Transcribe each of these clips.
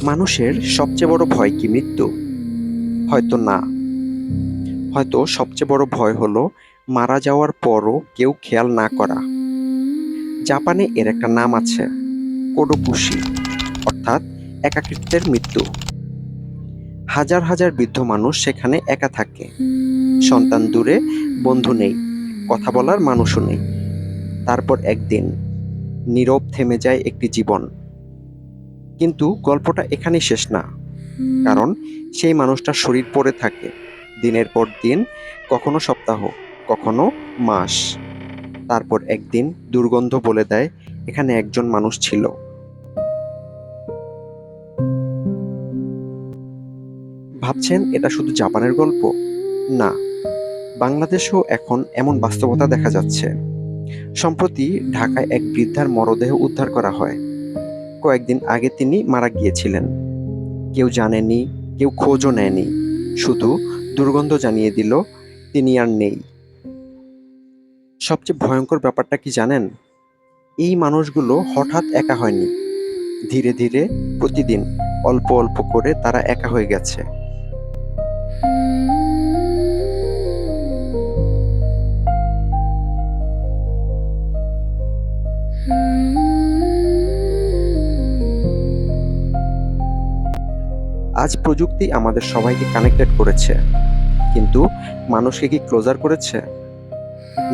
মানুষের সবচেয়ে বড় ভয় কি মৃত্যু? হয়তো না। হয়তো সবচেয়ে বড় ভয় হলো মারা যাওয়ার পরও কেউ খেয়াল না করা। জাপানে এর একটা নাম আছে, কোডোকুশি, অর্থাৎ একাকিত্বের মৃত্যু। হাজার হাজার বৃদ্ধ মানুষ সেখানে একা থাকে। সন্তান দূরে, বন্ধু নেই, কথা বলার মানুষও নেই। তারপর একদিন নীরব থেমে যায় একটি জীবন। কিন্তু গল্পটা এখানেই শেষ না, কারণ সেই মানুষটার শরীর পড়ে থাকে দিনের পর দিন, কখনো সপ্তাহ, কখনো মাস। তারপর একদিন দুর্গন্ধ বলে দেয় এখানে একজন মানুষ ছিল। ভাবছেন এটা শুধু জাপানের গল্প? না, বাংলাদেশেও এখন এমন বাস্তবতা দেখা যাচ্ছে। সম্প্রতি ঢাকায় এক বৃদ্ধার মরদেহ উদ্ধার করা হয়। কয়েকদিন আগে তিনি মারা গিয়েছিলেন। কেউ জানেনি, কেউ খোঁজও নেয়নি, শুধু দুর্গন্ধ জানিয়ে দিল তিনি আর নেই। সবচেয়ে ভয়ঙ্কর ব্যাপারটা কি জানেন? এই মানুষগুলো হঠাৎ একা হয়নি, ধীরে ধীরে প্রতিদিন অল্প অল্প করে তারা একা হয়ে গেছে। আজ প্রযুক্তি আমাদের সবাইকে কানেক্টেড করেছে, কিন্তু মানুষকে কি ক্লোজার করেছে,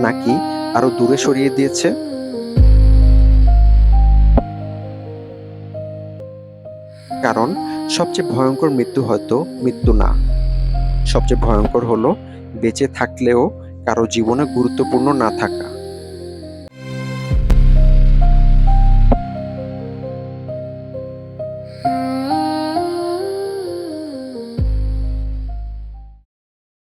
নাকি আরো দূরে সরিয়ে দিয়েছে? কারণ সবচেয়ে ভয়ঙ্কর মৃত্যু হয়তো মৃত্যু না, সবচেয়ে ভয়ঙ্কর হলো বেঁচে থাকলেও কারো জীবনে গুরুত্বপূর্ণ না থাকা।